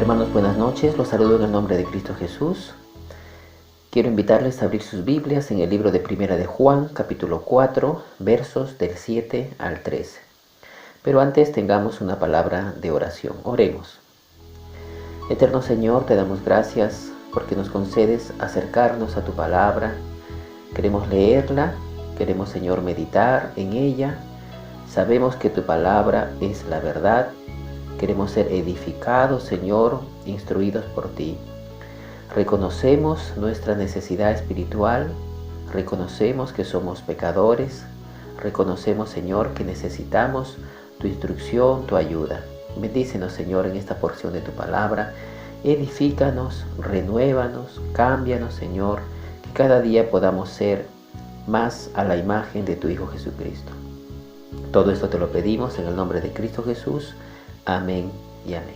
Hermanos, buenas noches. Los saludo en el nombre de Cristo Jesús. Quiero invitarles a abrir sus Biblias en el libro de Primera de Juan, capítulo 4, versos del 7 al 13. Pero antes tengamos una palabra de oración. Oremos. Eterno Señor, te damos gracias porque nos concedes acercarnos a tu palabra. Queremos leerla, queremos, Señor, meditar en ella. Sabemos que tu palabra es la verdad. Queremos ser edificados, Señor, instruidos por ti. Reconocemos nuestra necesidad espiritual, reconocemos que somos pecadores, reconocemos, Señor, que necesitamos tu instrucción, tu ayuda. Bendícenos, Señor, en esta porción de tu palabra. Edifícanos, renuévanos, cámbianos, Señor, que cada día podamos ser más a la imagen de tu Hijo Jesucristo. Todo esto te lo pedimos en el nombre de Cristo Jesús. Amén y amén.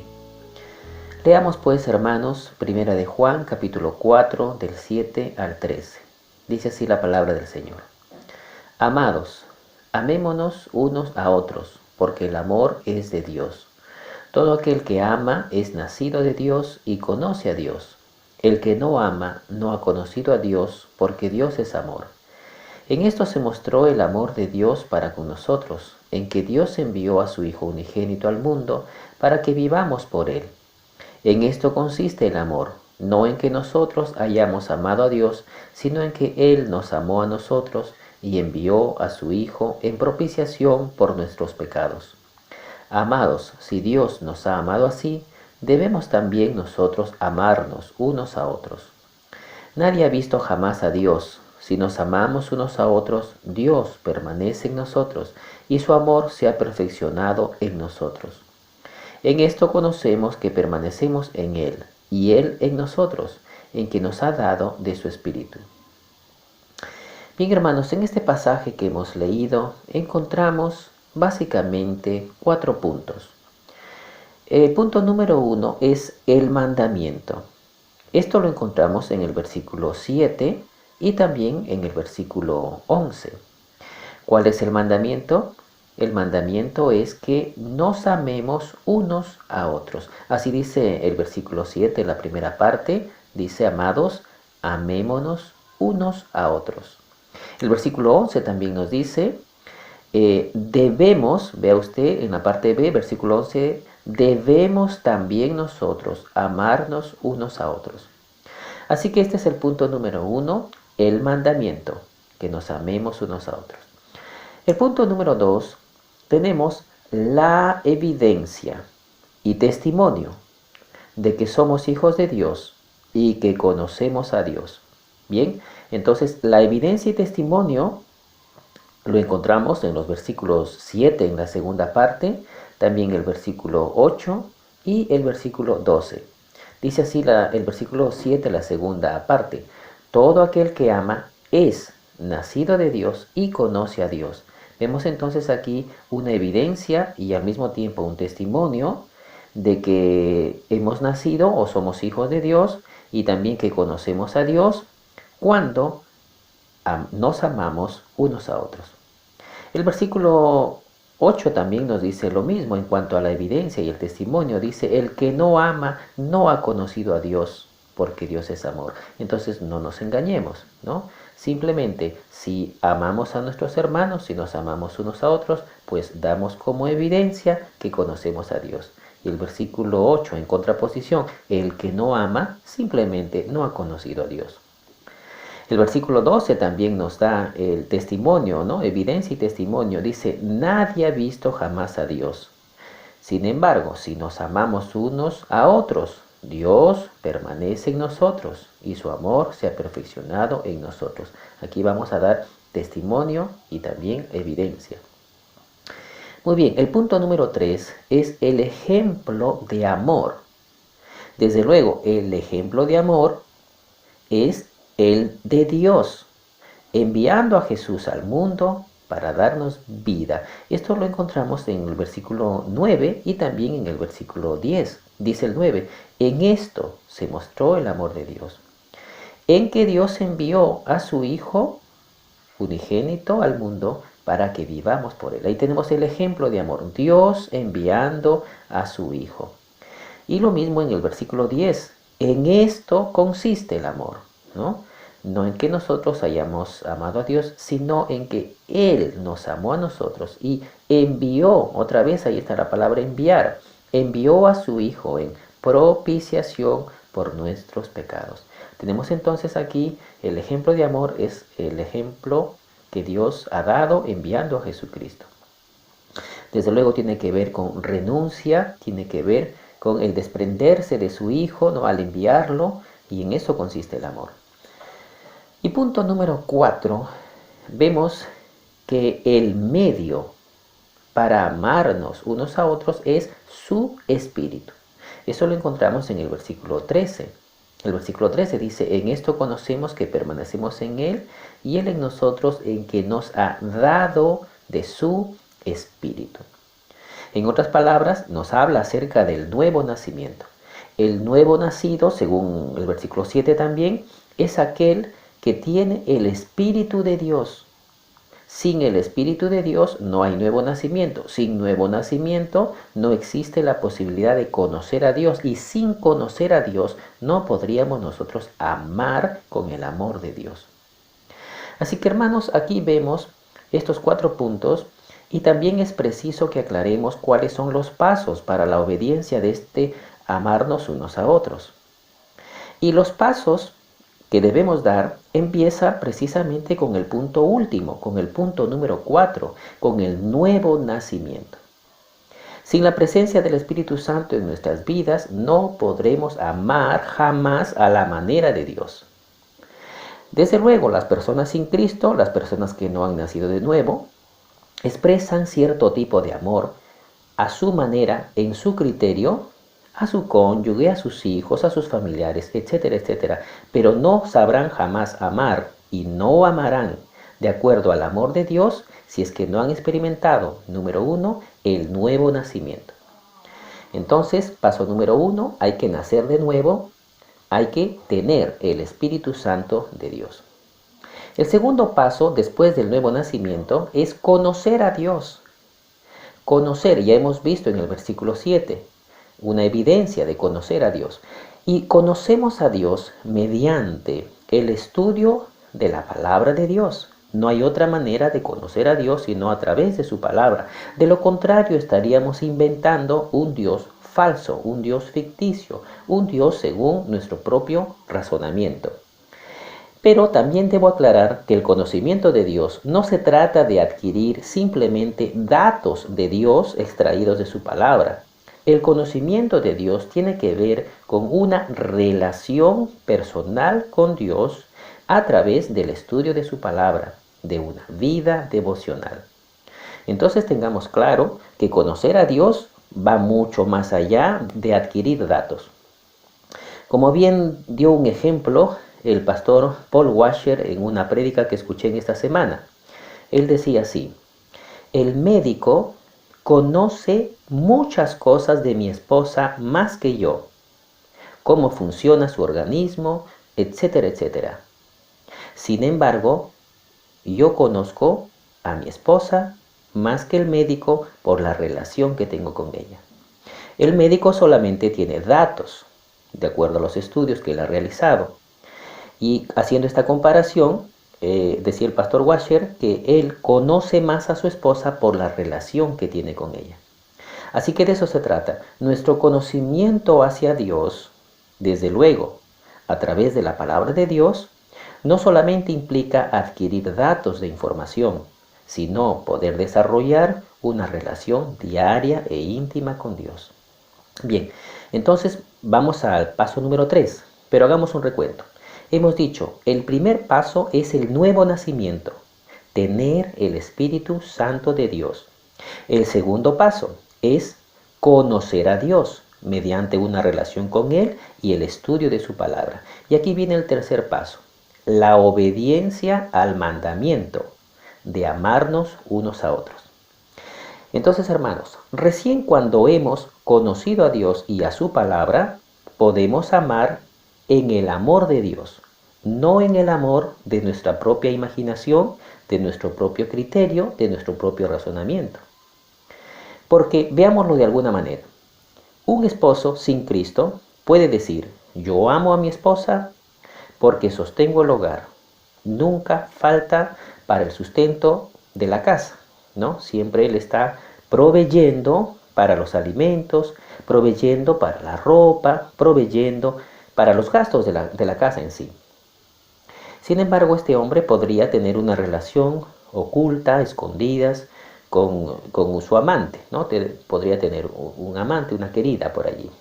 Leamos pues, hermanos, Primera de Juan, capítulo 4, del 7 al 13. Dice así la palabra del Señor. Amados, amémonos unos a otros, porque el amor es de Dios. Todo aquel que ama es nacido de Dios y conoce a Dios. El que no ama no ha conocido a Dios, porque Dios es amor. En esto se mostró el amor de Dios para con nosotros, en que Dios envió a su Hijo unigénito al mundo para que vivamos por Él. En esto consiste el amor, no en que nosotros hayamos amado a Dios, sino en que Él nos amó a nosotros y envió a su Hijo en propiciación por nuestros pecados. Amados, si Dios nos ha amado así, debemos también nosotros amarnos unos a otros. Nadie ha visto jamás a Dios. Si nos amamos unos a otros, Dios permanece en nosotros y su amor se ha perfeccionado en nosotros. En esto conocemos que permanecemos en Él y Él en nosotros, en que nos ha dado de su Espíritu. Bien, hermanos, en este pasaje que hemos leído encontramos básicamente 4 puntos. El punto número 1 es el mandamiento. Esto lo encontramos en el versículo 7 y también en el versículo 11. ¿Cuál es el mandamiento? El mandamiento es que nos amemos unos a otros. Así dice el versículo 7, la primera parte, dice: amados, amémonos unos a otros. El versículo 11 también nos dice, debemos, vea usted en la parte B, versículo 11, debemos también nosotros amarnos unos a otros. Así que este es el punto número 1, el mandamiento, que nos amemos unos a otros. El punto número 2, tenemos la evidencia y testimonio de que somos hijos de Dios y que conocemos a Dios. Bien, entonces la evidencia y testimonio lo encontramos en los versículos 7 en la segunda parte, también el versículo 8 y el versículo 12. Dice así el versículo 7, la segunda parte. Todo aquel que ama es nacido de Dios y conoce a Dios. Vemos entonces aquí una evidencia y al mismo tiempo un testimonio de que hemos nacido o somos hijos de Dios y también que conocemos a Dios cuando nos amamos unos a otros. El versículo 8 también nos dice lo mismo en cuanto a la evidencia y el testimonio. Dice, el que no ama no ha conocido a Dios, porque Dios es amor. Entonces no nos engañemos, ¿no? Simplemente, si amamos a nuestros hermanos, si nos amamos unos a otros, pues damos como evidencia que conocemos a Dios. Y el versículo 8, en contraposición, el que no ama simplemente no ha conocido a Dios. El versículo 12 también nos da el testimonio, ¿no? Evidencia y testimonio. Dice, nadie ha visto jamás a Dios. Sin embargo, si nos amamos unos a otros, Dios permanece en nosotros y su amor se ha perfeccionado en nosotros. Aquí vamos a dar testimonio y también evidencia. Muy bien, el punto número 3 es el ejemplo de amor. Desde luego, el ejemplo de amor es el de Dios, enviando a Jesús al mundo para darnos vida. Esto lo encontramos en el versículo 9 y también en el versículo 10. Dice el 9, en esto se mostró el amor de Dios, en que Dios envió a su Hijo unigénito al mundo para que vivamos por Él. Ahí tenemos el ejemplo de amor, Dios enviando a su Hijo. Y lo mismo en el versículo 10. En esto consiste el amor, ¿no? No en que nosotros hayamos amado a Dios, sino en que Él nos amó a nosotros y envió, otra vez ahí está la palabra enviar, envió a su Hijo en propiciación por nuestros pecados. Tenemos entonces aquí el ejemplo de amor, es el ejemplo que Dios ha dado enviando a Jesucristo. Desde luego tiene que ver con renuncia, tiene que ver con el desprenderse de su Hijo, ¿no?, al enviarlo, y en eso consiste el amor. Y punto número 4, vemos que el medio para amarnos unos a otros es su espíritu. Eso lo encontramos en el versículo 13. El versículo 13 dice: en esto conocemos que permanecemos en Él y Él en nosotros, en que nos ha dado de su espíritu. En otras palabras, nos habla acerca del nuevo nacimiento. El nuevo nacido, según el versículo 7 también, es aquel que tiene el Espíritu de Dios. Sin el Espíritu de Dios no hay nuevo nacimiento. Sin nuevo nacimiento no existe la posibilidad de conocer a Dios. Y sin conocer a Dios no podríamos nosotros amar con el amor de Dios. Así que, hermanos, aquí vemos estos 4 puntos. Y también es preciso que aclaremos cuáles son los pasos para la obediencia de este amarnos unos a otros. Y los pasos que debemos dar empieza precisamente con el punto último, con el punto número 4, con el nuevo nacimiento. Sin la presencia del Espíritu Santo en nuestras vidas no podremos amar jamás a la manera de Dios. Desde luego, las personas sin Cristo, las personas que no han nacido de nuevo, expresan cierto tipo de amor a su manera, en su criterio, a su cónyuge, a sus hijos, a sus familiares, etcétera, etcétera. Pero no sabrán jamás amar y no amarán de acuerdo al amor de Dios si es que no han experimentado, número 1, el nuevo nacimiento. Entonces, paso número 1, hay que nacer de nuevo, hay que tener el Espíritu Santo de Dios. El segundo paso, después del nuevo nacimiento, es conocer a Dios. Conocer, ya hemos visto en el versículo 7, una evidencia de conocer a Dios. Y conocemos a Dios mediante el estudio de la palabra de Dios. No hay otra manera de conocer a Dios sino a través de su palabra. De lo contrario, estaríamos inventando un Dios falso, un Dios ficticio, un Dios según nuestro propio razonamiento. Pero también debo aclarar que el conocimiento de Dios no se trata de adquirir simplemente datos de Dios extraídos de su palabra. El conocimiento de Dios tiene que ver con una relación personal con Dios a través del estudio de su palabra, de una vida devocional. Entonces tengamos claro que conocer a Dios va mucho más allá de adquirir datos. Como bien dio un ejemplo el pastor Paul Washer en una prédica que escuché en esta semana. Él decía así: el médico conoce muchas cosas de mi esposa más que yo, cómo funciona su organismo, etcétera, etcétera. Sin embargo, yo conozco a mi esposa más que el médico por la relación que tengo con ella. El médico solamente tiene datos, de acuerdo a los estudios que él ha realizado. Y haciendo esta comparación, decía el pastor Washer que él conoce más a su esposa por la relación que tiene con ella. Así que de eso se trata. Nuestro conocimiento hacia Dios, desde luego, a través de la palabra de Dios, no solamente implica adquirir datos de información, sino poder desarrollar una relación diaria e íntima con Dios. Bien, entonces vamos al paso número 3, pero hagamos un recuento. Hemos dicho, el primer paso es el nuevo nacimiento, tener el Espíritu Santo de Dios. El segundo paso es conocer a Dios mediante una relación con Él y el estudio de su palabra. Y aquí viene el tercer paso, la obediencia al mandamiento de amarnos unos a otros. Entonces, hermanos, recién cuando hemos conocido a Dios y a su palabra, podemos amar en el amor de Dios, no en el amor de nuestra propia imaginación, de nuestro propio criterio, de nuestro propio razonamiento. Porque veámoslo de alguna manera. Un esposo sin Cristo puede decir, yo amo a mi esposa porque sostengo el hogar. Nunca falta para el sustento de la casa, ¿no? Siempre él está proveyendo para los alimentos, proveyendo para la ropa, proveyendo para los gastos de la casa en sí. Sin embargo, este hombre podría tener una relación oculta, escondidas, con su amante, ¿no? Podría tener un amante, una querida por allí.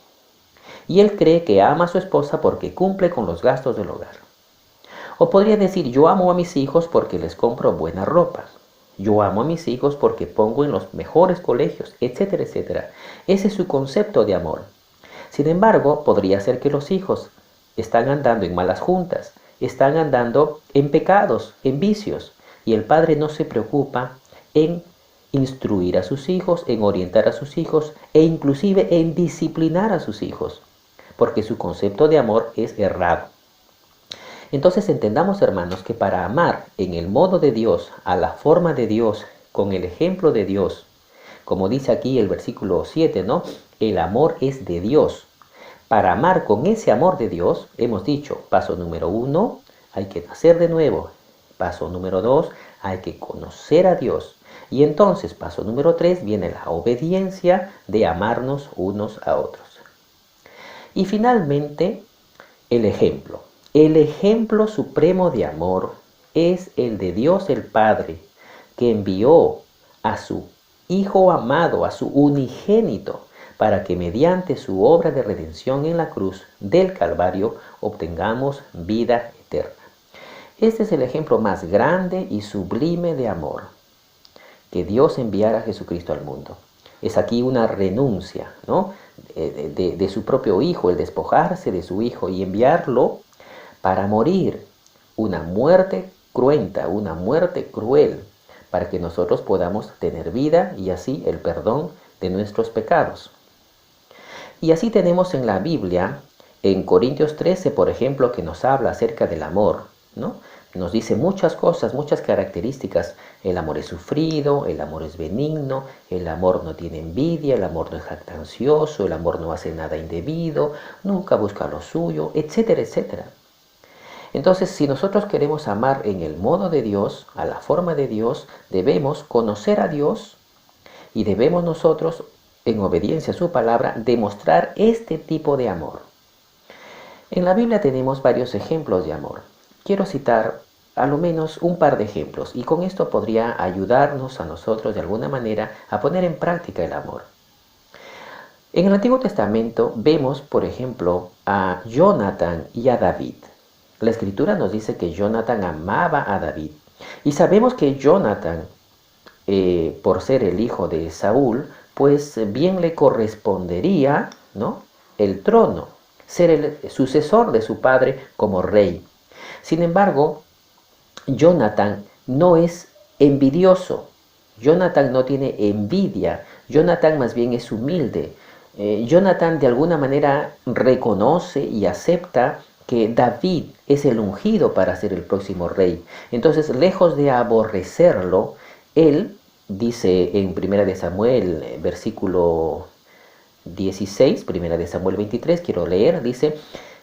Y él cree que ama a su esposa porque cumple con los gastos del hogar. O podría decir, yo amo a mis hijos porque les compro buena ropa. Yo amo a mis hijos porque pongo en los mejores colegios, etcétera, etcétera. Ese es su concepto de amor. Sin embargo, podría ser que los hijos están andando en malas juntas, están andando en pecados, en vicios, y el padre no se preocupa en instruir a sus hijos, en orientar a sus hijos e inclusive en disciplinar a sus hijos, porque su concepto de amor es errado. Entonces entendamos, hermanos, que para amar en el modo de Dios, a la forma de Dios, con el ejemplo de Dios, como dice aquí el versículo 7, ¿no? El amor es de Dios. Para amar con ese amor de Dios, hemos dicho, paso número 1, hay que nacer de nuevo. Paso número 2, hay que conocer a Dios. Y entonces, paso número 3, viene la obediencia de amarnos unos a otros. Y finalmente, el ejemplo. El ejemplo supremo de amor es el de Dios el Padre, que envió a su Hijo amado, a su unigénito, para que mediante su obra de redención en la cruz del Calvario obtengamos vida eterna. Este es el ejemplo más grande y sublime de amor, que Dios enviara a Jesucristo al mundo. Es aquí una renuncia, ¿no? de su propio Hijo, el despojarse de su Hijo y enviarlo para morir una muerte cruenta, una muerte cruel, para que nosotros podamos tener vida y así el perdón de nuestros pecados. Y así tenemos en la Biblia, en Corintios 13, por ejemplo, que nos habla acerca del amor, ¿no? Nos dice muchas cosas, muchas características. El amor es sufrido, el amor es benigno, el amor no tiene envidia, el amor no es jactancioso, el amor no hace nada indebido, nunca busca lo suyo, etcétera, etcétera. Entonces, si nosotros queremos amar en el modo de Dios, a la forma de Dios, debemos conocer a Dios y debemos nosotros, en obediencia a su palabra, demostrar este tipo de amor. En la Biblia tenemos varios ejemplos de amor. Quiero citar a lo menos un par de ejemplos y con esto podría ayudarnos a nosotros de alguna manera a poner en práctica el amor. En el Antiguo Testamento vemos, por ejemplo, a Jonatán y a David. La Escritura nos dice que Jonatán amaba a David. Y sabemos que Jonatán, por ser el hijo de Saúl, pues bien le correspondería, ¿no?, el trono, ser el sucesor de su padre como rey. Sin embargo, Jonatán no es envidioso. Jonatán no tiene envidia. Jonatán más bien es humilde. Jonatán de alguna manera reconoce y acepta que David es el ungido para ser el próximo rey. Entonces, lejos de aborrecerlo, él dice en 1 de Samuel, versículo 16, 1 de Samuel 23, quiero leer, dice: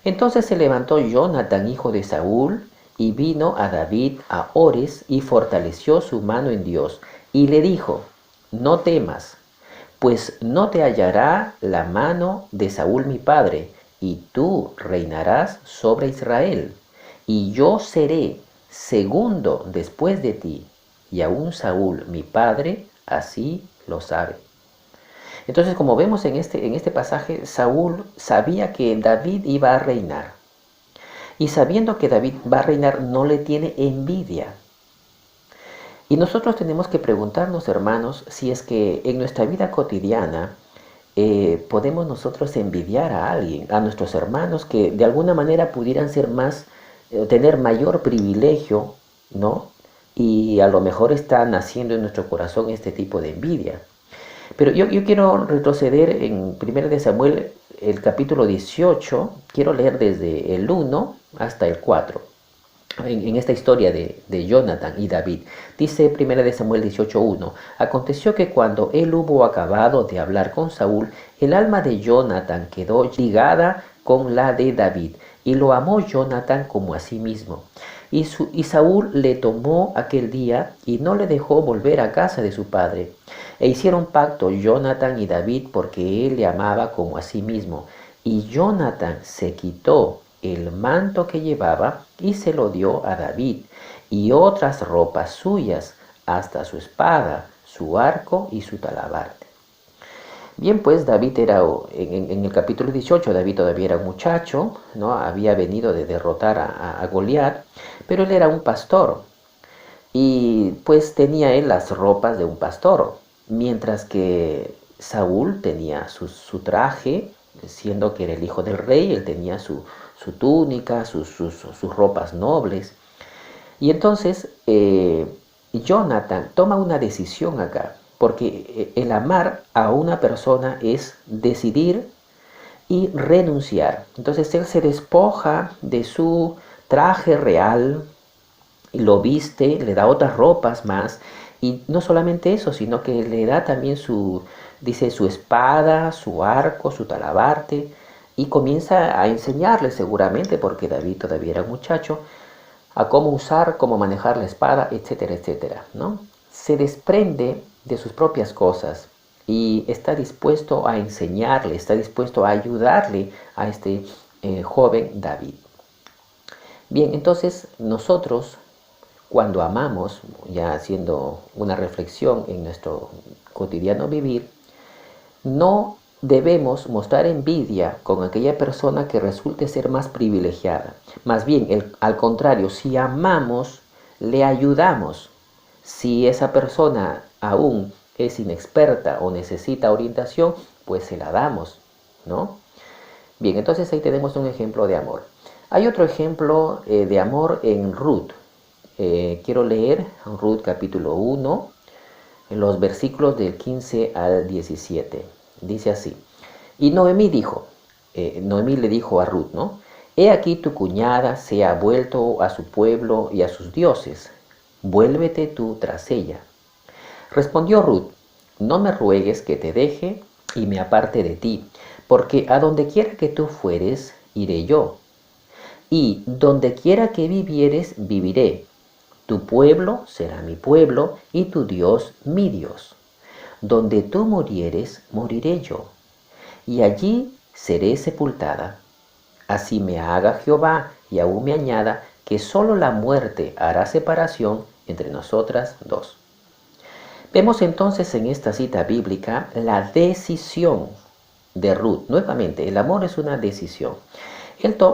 entonces se levantó Jonatán, hijo de Saúl, y vino a David a Ores y fortaleció su mano en Dios. Y le dijo: no temas, pues no te hallará la mano de Saúl mi padre, y tú reinarás sobre Israel, y yo seré segundo después de ti, y aún Saúl mi padre así lo sabe. Entonces, como vemos en este pasaje, Saúl sabía que David iba a reinar, y sabiendo que David va a reinar no le tiene envidia. Y nosotros tenemos que preguntarnos, hermanos, si es que en nuestra vida cotidiana podemos nosotros envidiar a alguien, a nuestros hermanos que de alguna manera pudieran ser más, tener mayor privilegio, ¿no? Y a lo mejor está naciendo en nuestro corazón este tipo de envidia. Pero yo quiero retroceder en 1 de Samuel, el capítulo 18, quiero leer desde el 1 hasta el 4. en esta historia de Jonathan y David. Dice 1 Samuel 18:1: aconteció que cuando él hubo acabado de hablar con Saúl, el alma de Jonathan quedó ligada con la de David, y lo amó Jonathan como a sí mismo. Y Saúl le tomó aquel día y no le dejó volver a casa de su padre. E hicieron pacto Jonathan y David, porque él le amaba como a sí mismo. Y Jonathan se quitó el manto que llevaba y se lo dio a David, y otras ropas suyas, hasta su espada, su arco y su talabarte. Bien, pues David era, en el capítulo 18, David todavía era un muchacho, ¿no? Había venido de derrotar a Goliat, pero él era un pastor, y pues tenía él las ropas de un pastor, mientras que Saúl tenía su traje, siendo que era el hijo del rey. Él tenía su túnica, sus ropas nobles. Y entonces Jonathan toma una decisión acá, porque el amar a una persona es decidir y renunciar. Entonces él se despoja de su traje real, lo viste, le da otras ropas más, y no solamente eso, sino que le da también dice, su espada, su arco, su talabarte, y comienza a enseñarle, seguramente, porque David todavía era un muchacho, a cómo usar, cómo manejar la espada, etcétera, etcétera, ¿no? Se desprende de sus propias cosas y está dispuesto a enseñarle, está dispuesto a ayudarle a este joven David. Bien, entonces nosotros, cuando amamos, ya haciendo una reflexión en nuestro cotidiano vivir, no debemos mostrar envidia con aquella persona que resulte ser más privilegiada. Más bien, al contrario, si amamos, le ayudamos. Si esa persona aún es inexperta o necesita orientación, pues se la damos, ¿no? Bien, entonces ahí tenemos un ejemplo de amor. Hay otro ejemplo de amor en Ruth. Quiero leer Ruth capítulo 1, en los versículos del 15 al 17. Dice así: y Noemí le dijo a Ruth, ¿no? He aquí tu cuñada se ha vuelto a su pueblo y a sus dioses. Vuélvete tú tras ella. Respondió Ruth: no me ruegues que te deje y me aparte de ti, porque a donde quiera que tú fueres, iré yo, y donde quiera que vivieres, viviré. Tu pueblo será mi pueblo, y tu Dios mi Dios. Donde tú murieres, moriré yo, y allí seré sepultada. Así me haga Jehová, y aún me añada, que solo la muerte hará separación entre nosotras dos. Vemos entonces en esta cita bíblica la decisión de Ruth. Nuevamente, el amor es una decisión.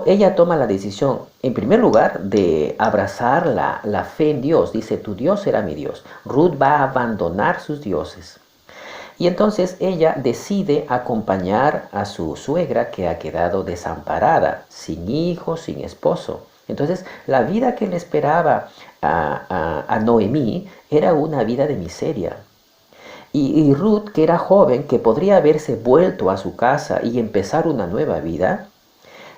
Ella toma la decisión, en primer lugar, de abrazar la fe en Dios. Dice, tu Dios será mi Dios. Ruth va a abandonar sus dioses. Y entonces ella decide acompañar a su suegra, que ha quedado desamparada, sin hijos, sin esposo. Entonces la vida que le esperaba a Noemí era una vida de miseria. Y Ruth, que era joven, que podría haberse vuelto a su casa y empezar una nueva vida,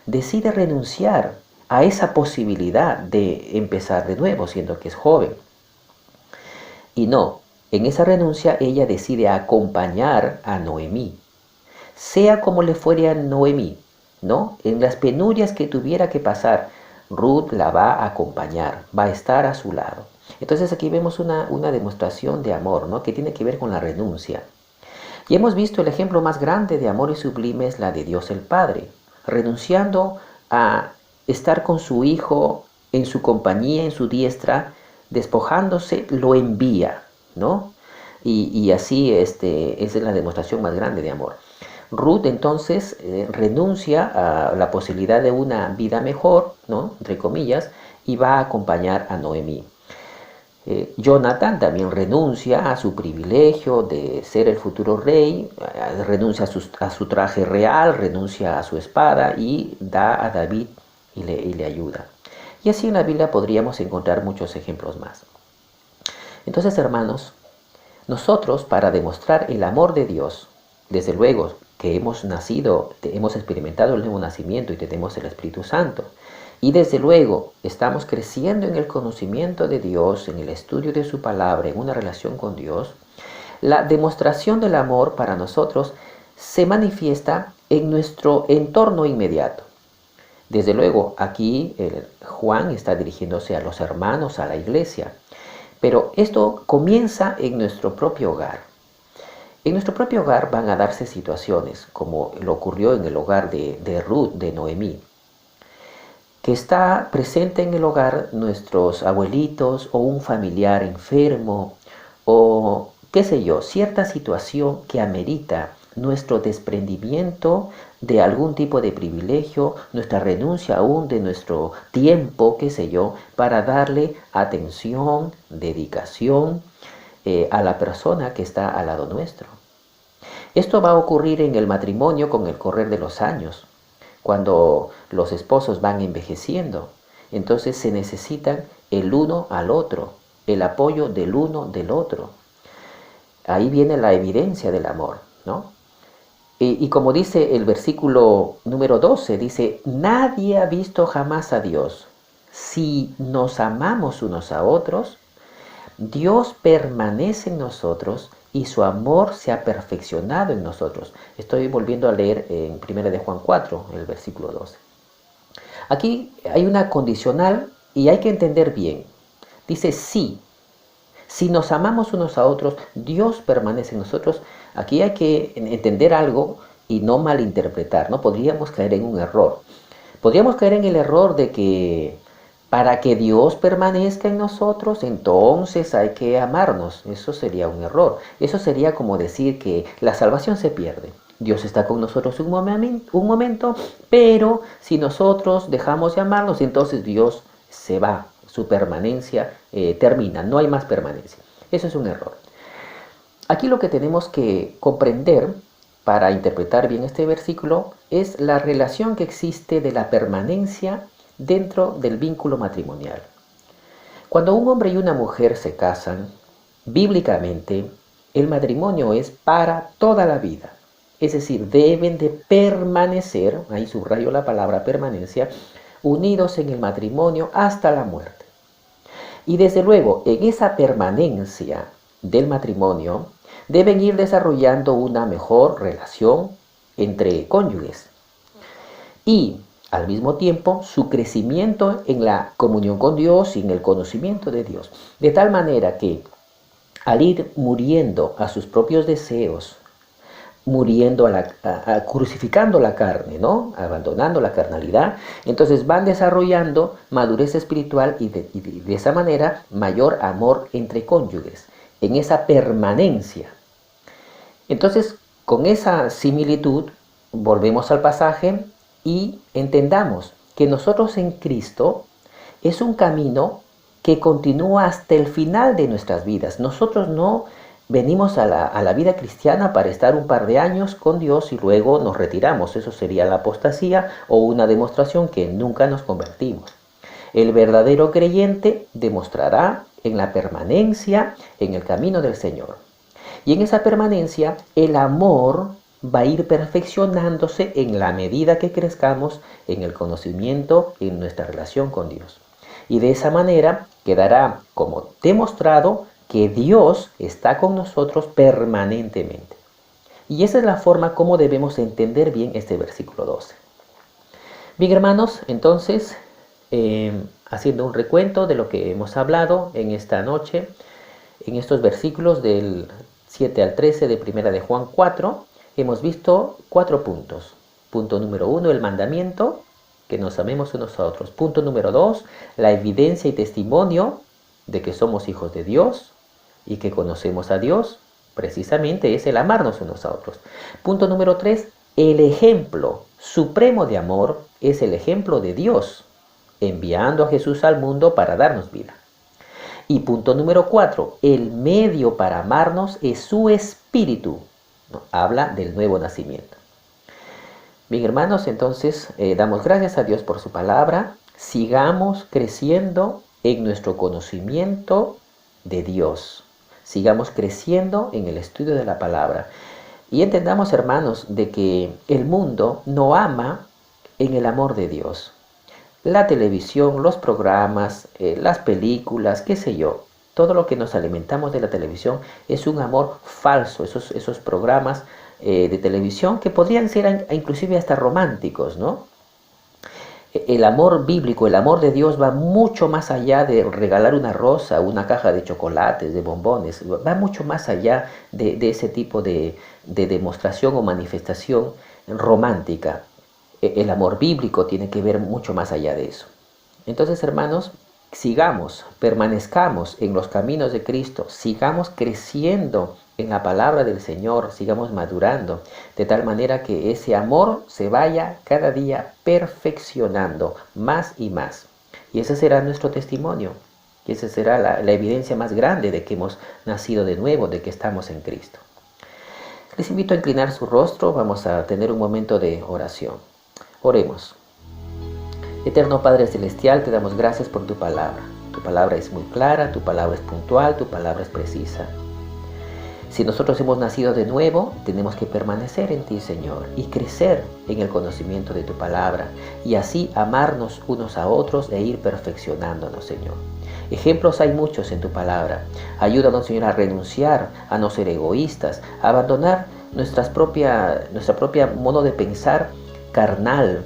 decide renunciar a esa posibilidad de empezar de nuevo, siendo que es joven. Y no, en esa renuncia ella decide acompañar a Noemí. Sea como le fuere a Noemí, ¿no? En las penurias que tuviera que pasar, Ruth la va a acompañar, va a estar a su lado. Entonces aquí vemos una demostración de amor, ¿no? Que tiene que ver con la renuncia. Y hemos visto el ejemplo más grande de amor y sublime es la de Dios el Padre, renunciando a estar con su Hijo en su compañía, en su diestra, despojándose, lo envía, ¿no? Y así esa es la demostración más grande de amor. Ruth entonces renuncia a la posibilidad de una vida mejor, ¿no? Entre comillas, y va a acompañar a Noemí. Jonathan también renuncia a su privilegio de ser el futuro rey, renuncia a su traje real, renuncia a su espada y da a David y le ayuda. Y así en la Biblia podríamos encontrar muchos ejemplos más. Entonces, hermanos, nosotros, para demostrar el amor de Dios, desde luego que hemos nacido, hemos experimentado el nuevo nacimiento y tenemos el Espíritu Santo, y desde luego estamos creciendo en el conocimiento de Dios, en el estudio de su palabra, en una relación con Dios, la demostración del amor para nosotros se manifiesta en nuestro entorno inmediato. Desde luego, aquí Juan está dirigiéndose a los hermanos, a la iglesia, pero esto comienza en nuestro propio hogar. En nuestro propio hogar van a darse situaciones, como lo ocurrió en el hogar de Ruth, de Noemí, que está presente en el hogar nuestros abuelitos o un familiar enfermo o qué sé yo, cierta situación que amerita nuestro desprendimiento de algún tipo de privilegio, nuestra renuncia aún de nuestro tiempo, qué sé yo, para darle atención, dedicación a la persona que está al lado nuestro. Esto va a ocurrir en el matrimonio con el correr de los años, cuando los esposos van envejeciendo. Entonces se necesitan el uno al otro, el apoyo del uno del otro. Ahí viene la evidencia del amor, ¿no? Y como dice el versículo número 12, dice, nadie ha visto jamás a Dios. Si nos amamos unos a otros, Dios permanece en nosotros y su amor se ha perfeccionado en nosotros. Estoy volviendo a leer en 1 de Juan 4, el versículo 12. Aquí hay una condicional y hay que entender bien. Dice sí. Si nos amamos unos a otros, Dios permanece en nosotros. Aquí hay que entender algo y no malinterpretar, ¿no? Podríamos caer en un error. Podríamos caer en el error de que para que Dios permanezca en nosotros, entonces hay que amarnos. Eso sería un error. Eso sería como decir que la salvación se pierde. Dios está con nosotros un momento, pero si nosotros dejamos de amarnos, entonces Dios se va. Su permanencia termina, no hay más permanencia. Eso es un error. Aquí lo que tenemos que comprender para interpretar bien este versículo es la relación que existe de la permanencia dentro del vínculo matrimonial. Cuando un hombre y una mujer se casan, bíblicamente, el matrimonio es para toda la vida. Es decir, deben de permanecer, ahí subrayo la palabra permanencia, unidos en el matrimonio hasta la muerte. Y desde luego, en esa permanencia del matrimonio, deben ir desarrollando una mejor relación entre cónyuges. Y al mismo tiempo, su crecimiento en la comunión con Dios y en el conocimiento de Dios. De tal manera que al ir muriendo a sus propios deseos, muriendo crucificando la carne, ¿no? Abandonando la carnalidad, entonces van desarrollando madurez espiritual y de esa manera mayor amor entre cónyuges, en esa permanencia. Entonces, con esa similitud, volvemos al pasaje y entendamos que nosotros en Cristo es un camino que continúa hasta el final de nuestras vidas. Nosotros no venimos a la vida cristiana para estar un par de años con Dios y luego nos retiramos. Eso sería la apostasía o una demostración que nunca nos convertimos. El verdadero creyente demostrará en la permanencia en el camino del Señor. Y en esa permanencia el amor va a ir perfeccionándose en la medida que crezcamos en el conocimiento y en nuestra relación con Dios. Y de esa manera quedará como demostrado que Dios está con nosotros permanentemente. Y esa es la forma como debemos entender bien este versículo 12. Bien, hermanos, entonces, haciendo un recuento de lo que hemos hablado en esta noche, en estos versículos del 7 al 13 de 1 de Juan 4, hemos visto 4 puntos. Punto número 1, el mandamiento, que nos amemos unos a otros. Punto número 2, la evidencia y testimonio de que somos hijos de Dios y que conocemos a Dios, precisamente es el amarnos unos a otros. Punto número 3, el ejemplo supremo de amor es el ejemplo de Dios, enviando a Jesús al mundo para darnos vida. Y punto número 4, el medio para amarnos es su espíritu. ¿No? Habla del nuevo nacimiento. Bien, hermanos, entonces damos gracias a Dios por su palabra. Sigamos creciendo en nuestro conocimiento de Dios. Sigamos creciendo en el estudio de la palabra. Y entendamos, hermanos, de que el mundo no ama en el amor de Dios. La televisión, los programas, las películas, qué sé yo. Todo lo que nos alimentamos de la televisión es un amor falso. Esos programas de televisión que podrían ser inclusive hasta románticos, ¿no? El amor bíblico, el amor de Dios va mucho más allá de regalar una rosa, una caja de chocolates, de bombones, va mucho más allá de ese tipo de demostración o manifestación romántica. El amor bíblico tiene que ver mucho más allá de eso. Entonces, hermanos, sigamos, permanezcamos en los caminos de Cristo, sigamos creciendo en la palabra del Señor, sigamos madurando, de tal manera que ese amor se vaya cada día perfeccionando más y más. Y ese será nuestro testimonio, y esa será la evidencia más grande de que hemos nacido de nuevo, de que estamos en Cristo. Les invito a inclinar su rostro, vamos a tener un momento de oración. Oremos. Eterno Padre Celestial, te damos gracias por tu palabra. Tu palabra es muy clara, tu palabra es puntual, tu palabra es precisa. Si nosotros hemos nacido de nuevo, tenemos que permanecer en ti, Señor, y crecer en el conocimiento de tu palabra, y así amarnos unos a otros e ir perfeccionándonos, Señor. Ejemplos hay muchos en tu palabra. Ayúdanos, Señor, a renunciar, a no ser egoístas, a abandonar nuestra propia modo de pensar carnal,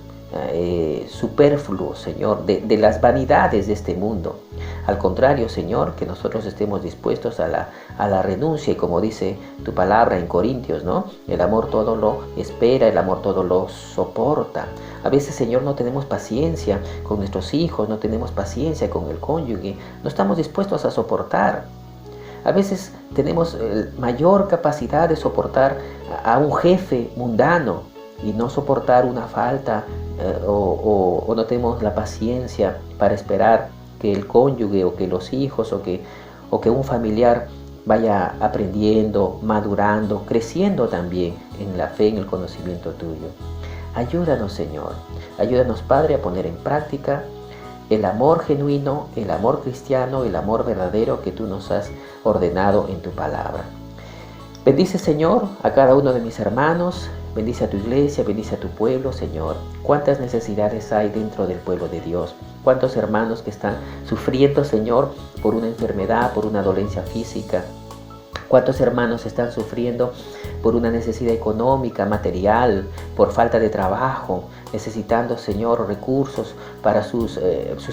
superfluo, Señor, de las vanidades de este mundo. Al contrario, Señor, que nosotros estemos dispuestos a la renuncia, y como dice tu palabra en Corintios, ¿no? El amor todo lo espera, el amor todo lo soporta. A veces, Señor, no tenemos paciencia con nuestros hijos, no tenemos paciencia con el cónyuge, no estamos dispuestos a soportar. A veces tenemos mayor capacidad de soportar a un jefe mundano y no soportar una falta, o no tenemos la paciencia para esperar que el cónyuge o que los hijos o que un familiar vaya aprendiendo, madurando, creciendo también en la fe, en el conocimiento tuyo. Ayúdanos, Señor, ayúdanos, Padre, a poner en práctica el amor genuino, el amor cristiano, el amor verdadero que tú nos has ordenado en tu palabra. Bendice, Señor, a cada uno de mis hermanos, bendice a tu iglesia, bendice a tu pueblo, Señor. Cuántas necesidades hay dentro del pueblo de Dios. Cuántos hermanos que están sufriendo, Señor, por una enfermedad, por una dolencia física. Cuántos hermanos están sufriendo por una necesidad económica, material, por falta de trabajo, necesitando, Señor, recursos para sus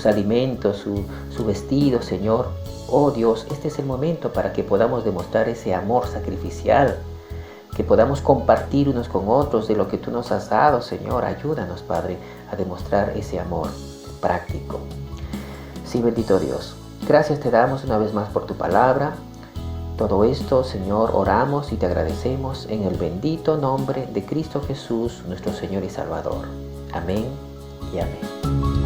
alimentos, su vestido, Señor. Oh Dios, este es el momento para que podamos demostrar ese amor sacrificial, que podamos compartir unos con otros de lo que tú nos has dado, Señor. Ayúdanos, Padre, a demostrar ese amor práctico. Sí, bendito Dios. Gracias te damos una vez más por tu palabra. Todo esto, Señor, oramos y te agradecemos en el bendito nombre de Cristo Jesús, nuestro Señor y Salvador. Amén y amén.